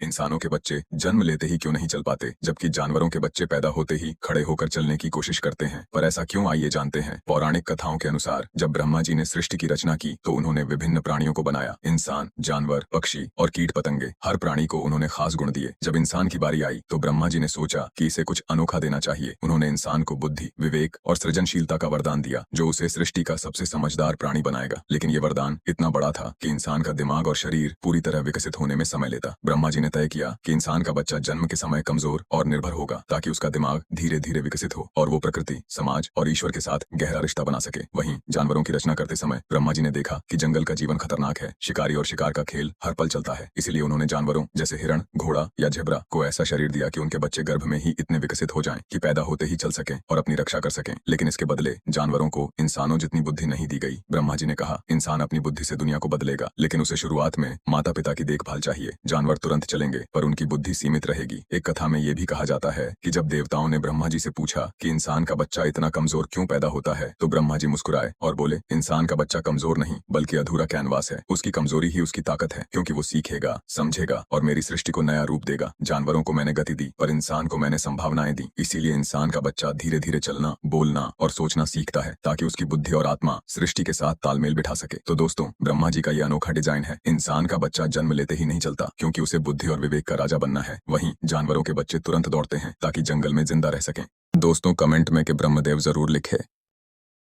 इंसानों के बच्चे जन्म लेते ही क्यों नहीं चल पाते, जबकि जानवरों के बच्चे पैदा होते ही खड़े होकर चलने की कोशिश करते हैं। पर ऐसा क्यों, आइए जानते हैं। पौराणिक कथाओं के अनुसार जब ब्रह्मा जी ने सृष्टि की रचना की तो उन्होंने विभिन्न प्राणियों को बनाया। इंसान, जानवर, पक्षी और कीट पतंगे, हर प्राणी को उन्होंने खास गुण दिए। जब इंसान की बारी आई तो ब्रह्मा जी ने सोचा कि इसे कुछ अनोखा देना चाहिए। उन्होंने इंसान को बुद्धि, विवेक और सृजनशीलता का वरदान दिया, जो उसे सृष्टि का सबसे समझदार प्राणी बनाएगा। लेकिन ये वरदान इतना बड़ा था कि इंसान का दिमाग और शरीर पूरी तरह विकसित होने में समय लेता। ब्रह्मा जी ने तय किया कि इंसान का बच्चा जन्म के समय कमजोर और निर्भर होगा, ताकि उसका दिमाग धीरे धीरे विकसित हो और वो प्रकृति, समाज और ईश्वर के साथ गहरा रिश्ता बना सके। वहीं जानवरों की रचना करते समय ब्रह्मा जी ने देखा कि जंगल का जीवन खतरनाक है। शिकारी और शिकार का खेल हर पल चलता है। इसलिए उन्होंने जानवरों जैसे हिरण, घोड़ा या ज़ेब्रा को ऐसा शरीर दिया कि उनके बच्चे गर्भ में ही इतने विकसित हो जाएं कि पैदा होते ही चल सकें और अपनी रक्षा कर सकें। लेकिन इसके बदले जानवरों को इंसानों जितनी बुद्धि नहीं दी गई। ब्रह्मा जी ने कहा, इंसान अपनी बुद्धि से दुनिया को बदलेगा, लेकिन उसे शुरुआत में माता पिता की देखभाल चाहिए। जानवर तुरंत चलेंगे पर उनकी बुद्धि सीमित रहेगी। एक कथा में ये भी कहा जाता है कि जब देवताओं ने ब्रह्मा जी से पूछा कि इंसान का बच्चा इतना कमजोर क्यों पैदा होता है, तो ब्रह्मा जी मुस्कुराए और बोले, इंसान का बच्चा कमजोर नहीं बल्कि अधूरा कैनवास है। उसकी कमजोरी ही उसकी ताकत है, क्योंकि वो सीखेगा, समझेगा और मेरी सृष्टि को नया रूप देगा। जानवरों को मैंने गति दी पर इंसान को मैंने संभावनाएं दी। इसीलिए इंसान का बच्चा धीरे धीरे चलना, बोलना और सोचना सीखता है, ताकि उसकी बुद्धि और आत्मा सृष्टि के साथ तालमेल बिठा सके। तो दोस्तों, ब्रह्मा जी का ये अनोखा डिजाइन है। इंसान का बच्चा जन्म लेते ही नहीं चलता, क्योंकि उसे बुद्धि और विवेक का राजा बनना है। वहीं जानवरों के बच्चे तुरंत दौड़ते हैं ताकि जंगल में जिंदा रह सकें। दोस्तों, कमेंट में कि ब्रह्मदेव जरूर लिखे।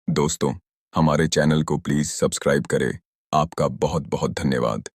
दोस्तों, हमारे चैनल को प्लीज सब्सक्राइब करें। आपका बहुत बहुत धन्यवाद।